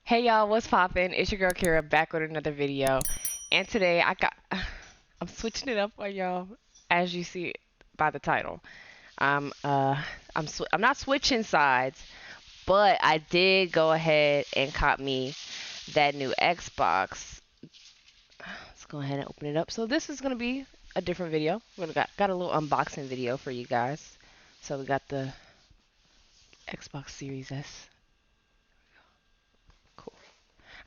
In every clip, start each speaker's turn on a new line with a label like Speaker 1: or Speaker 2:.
Speaker 1: Hey y'all, what's poppin'? It's your girl Kerra back with another video. And today I'm switching it up on y'all as you see by the title. I'm I'm not switching sides, but I did go ahead and cop me that new Xbox. Let's go ahead and open it up. So this is gonna be a different video. Got a little unboxing video for you guys. So we got the Xbox Series S. Cool.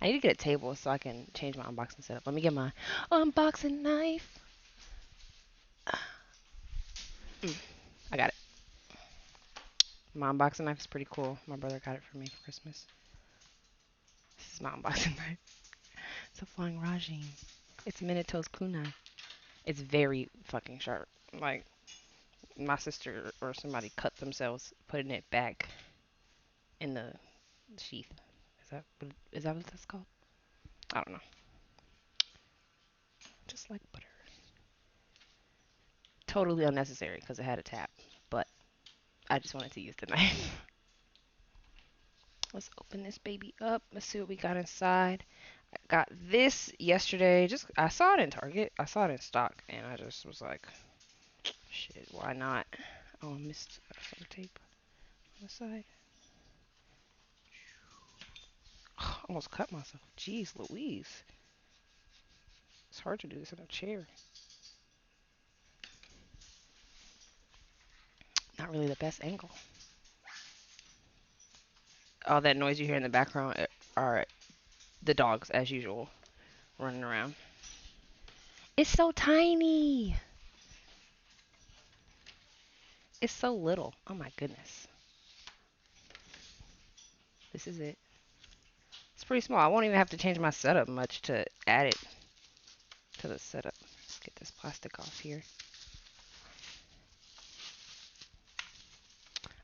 Speaker 1: I need to get a table so I can change my unboxing setup. Let me get my unboxing knife. I got it. My unboxing knife is pretty cool. My brother got it for me for Christmas. This is my unboxing knife. It's a flying Rajin. It's Minato's kunai. It's very fucking sharp. Like, my sister or somebody cut themselves putting it back in the sheath. Is that what that's called? I don't know. Just like butter. Totally unnecessary because it had a tap, but I just wanted to use the knife. Let's open this baby up. Let's see what we got inside. I got this yesterday. I saw it in Target. I saw it in stock, and I just was like, shit, why not? Oh, I missed some tape on the side. Almost cut myself. Jeez Louise. It's hard to do this in a chair. Not really the best angle. All that noise you hear in the background are the dogs, as usual, running around. It's so tiny. It's so little. Oh my goodness. This is it. It's pretty small. I won't even have to change my setup much to add it to the setup. Let's get this plastic off here.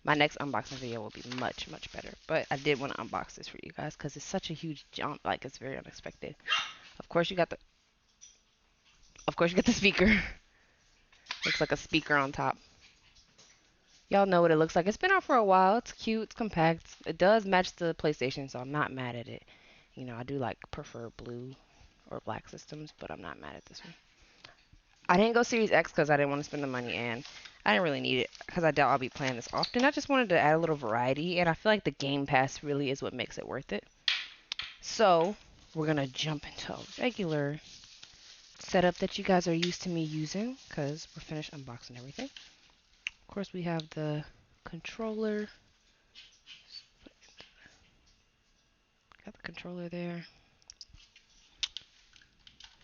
Speaker 1: My next unboxing video will be much, much better. But I did want to unbox this for you guys because it's such a huge jump. Like, it's very unexpected. Of course you got the speaker. Looks like a speaker on top. Y'all know what it looks like. It's been out for a while. It's cute. It's compact. It does match the PlayStation, so I'm not mad at it. You know, I do prefer blue or black systems, but I'm not mad at this one. I didn't go Series X because I didn't want to spend the money, and I didn't really need it because I doubt I'll be playing this often. I just wanted to add a little variety, and I feel like the Game Pass really is what makes it worth it. So, we're going to jump into a regular setup that you guys are used to me using because we're finished unboxing everything. Of course, we have the controller. Got the controller there.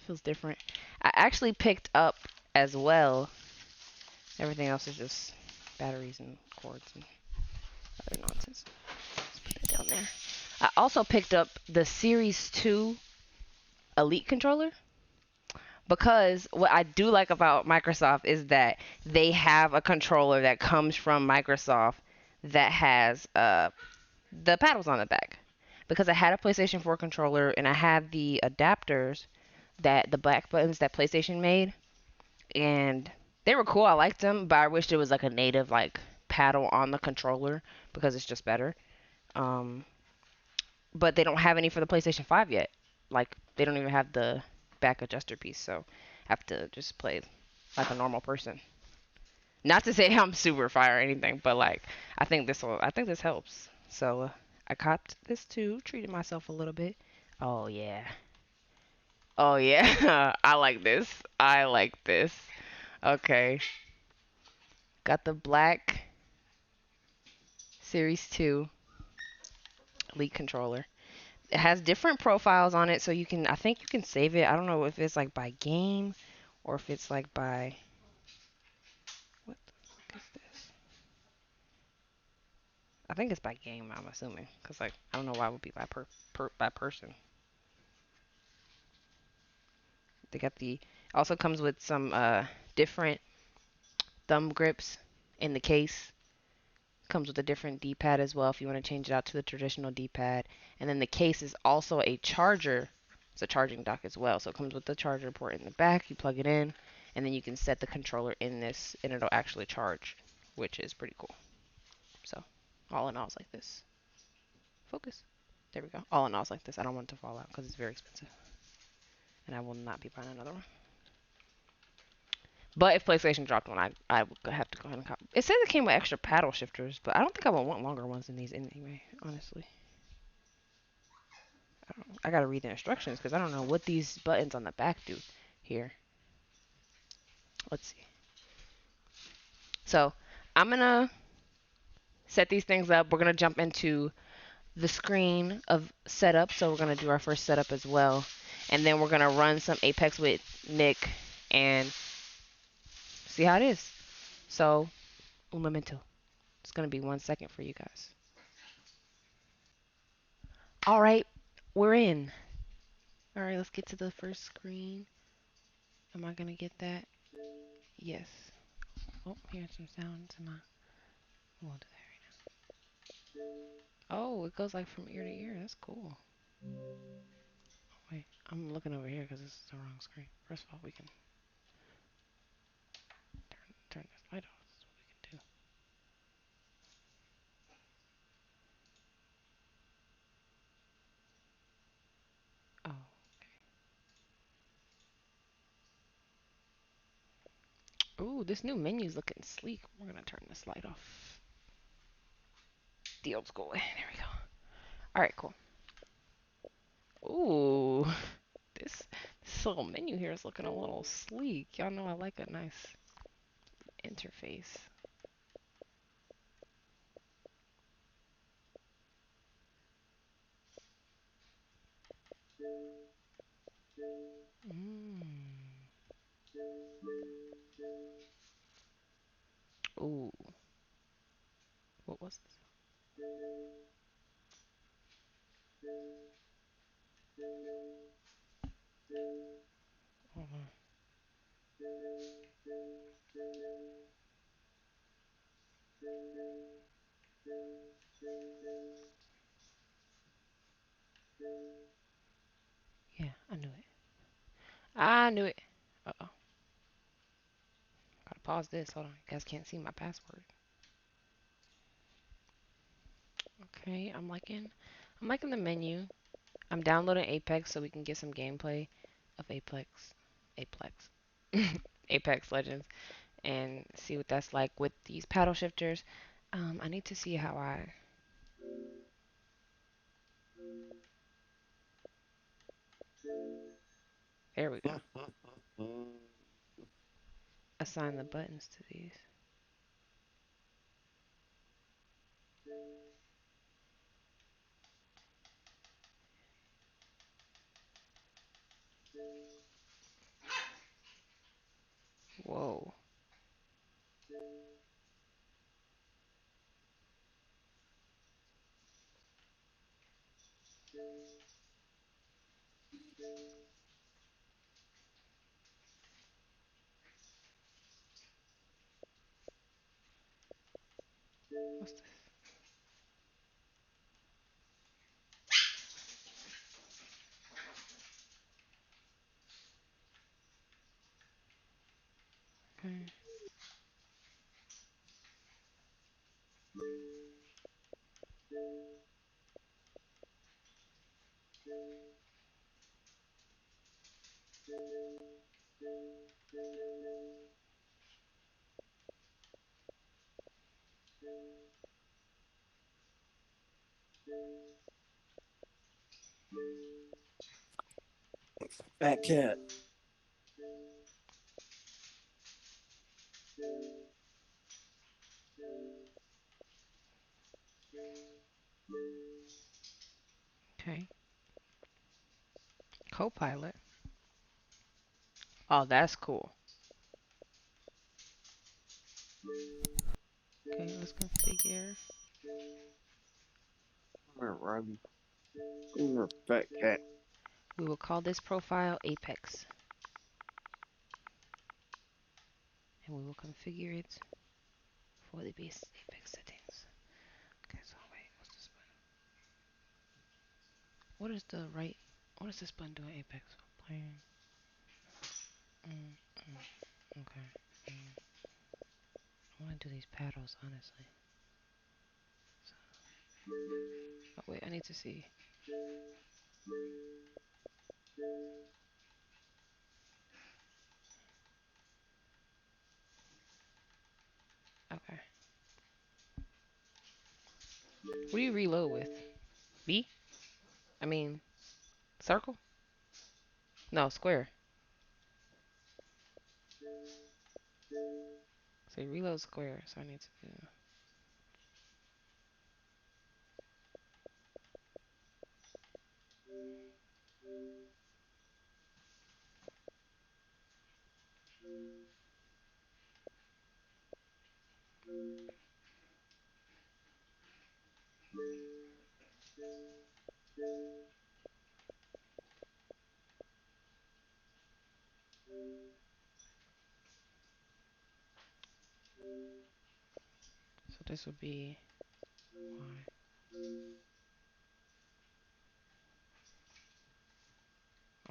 Speaker 1: Feels different. I actually picked up as well. Everything else is just batteries and cords and other nonsense. Let's put that down there. I also picked up the Series 2 Elite controller because what I do like about Microsoft is that they have a controller that comes from Microsoft that has the paddles on the back. Because I had a PlayStation 4 controller and I had the adapters the black buttons that PlayStation made, and they were cool. I liked them, but I wished it was like a native paddle on the controller because it's just better. But they don't have any for the PlayStation 5 yet. Like, they don't even have the back adjuster piece, so I have to just play like a normal person. Not to say I'm super fire or anything, but I think this helps. So I copped this too, treated myself a little bit. Oh yeah. Oh yeah. I like this. I like this. Okay. Got the black Series 2 Elite controller. It has different profiles on it, so I think you can save it. I don't know if it's by game or if it's by, what the fuck is this? I think it's by game, I'm assuming, because I don't know why it would be by person. Also comes with some different thumb grips in the case. Comes with a different D-pad as well if you want to change it out to the traditional D-pad. And then the case is also a charger. It's a charging dock as well. So it comes with the charger port in the back. You plug it in, and then you can set the controller in this, and it'll actually charge. which is pretty cool. So, all in all, it's like this. Focus. There we go. All in all, it's like this. I don't want it to fall out because it's very expensive. And I will not be buying another one. But if PlayStation dropped one, I would have to go ahead and copy. It says it came with extra paddle shifters, but I don't think I would want longer ones than these anyway, honestly. I gotta read the instructions because I don't know what these buttons on the back do here. Let's see. So, I'm gonna set these things up. We're gonna jump into the screen of setup. So we're gonna do our first setup as well. And then we're gonna run some Apex with Nick and see how it is. So, un momento. It's gonna be 1 second for you guys. All right, we're in. All right, let's get to the first screen. Am I gonna get that? Yes. Oh, here's some sounds. We'll do that right now. Oh, it goes like from ear to ear. That's cool. Wait, I'm looking over here because this is the wrong screen. First of all, we can turn this light off. That's what we can do. Oh. Ooh, this new menu's looking sleek. We're gonna turn this light off. The old school way. There we go. Alright, cool. Ooh. This little menu here is looking a little sleek. Y'all know I like a nice interface. Ooh. What was this? Hold on. Yeah, I knew it. I knew it. Uh-oh. Gotta pause this. Hold on. You guys can't see my password. Okay, I'm liking the menu. I'm downloading Apex so we can get some gameplay of Apex, Apex Legends, and see what that's like with these paddle shifters. I need to see how I there we go. Assign the buttons to these. Whoa. What's this? Okay.
Speaker 2: Fat cat.
Speaker 1: Okay. Copilot. Oh, that's cool. Okay, let's configure.
Speaker 2: Fat cat.
Speaker 1: We will call this profile Apex. And we will configure it for the base Apex settings. Okay, so wait, what's this button? What is this button doing Apex? Playing. Okay. I want to do these paddles, honestly. Oh, wait, I need to see. Okay. What do you reload with? B? I mean, circle? No, square. So you reload square, so I need to do. So this would be Y.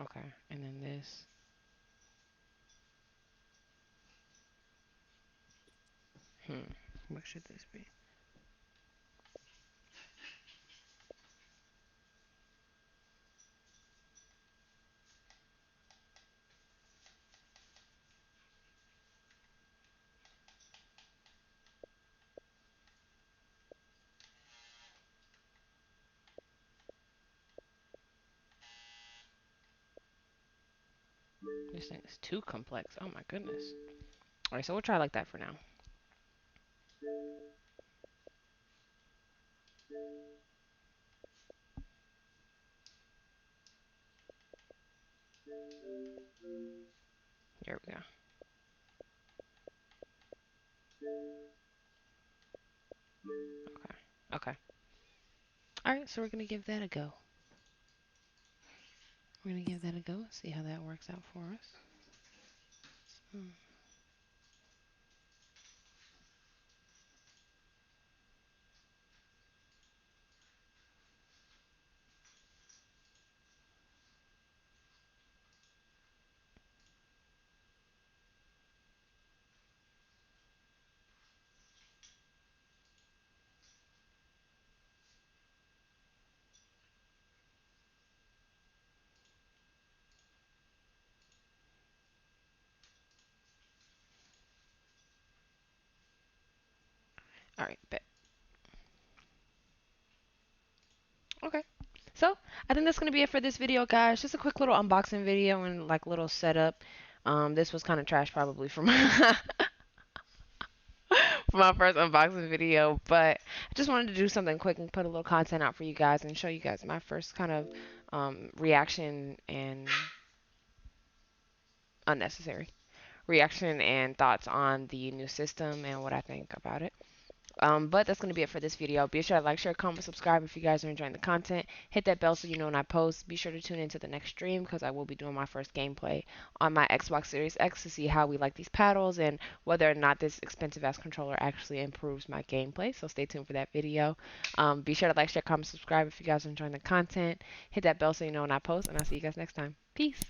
Speaker 1: Okay, and then this. What should this be? This thing is too complex. Oh my goodness. Alright, so we'll try like that for now. Here we go. Okay. Okay. Alright, so we're gonna give that a go. We're gonna give that a go, see how that works out for us. Alright, bet. Okay. So, I think that's going to be it for this video, guys. Just a quick little unboxing video and like little setup. This was kind of trash probably for my, for my first unboxing video, but I just wanted to do something quick and put a little content out for you guys and show you guys my first kind of reaction and unnecessary reaction and thoughts on the new system and what I think about it. But that's going to be it for this video. Be sure to like, share, comment, subscribe if you guys are enjoying the content. Hit that bell so you know when I post. Be sure to tune into the next stream because I will be doing my first gameplay on my Xbox Series X to see how we like these paddles and whether or not this expensive ass controller actually improves my gameplay. So stay tuned for that video. Be sure to like, share, comment, subscribe if you guys are enjoying the content. Hit that bell so you know when I post, and I'll see you guys next time. Peace.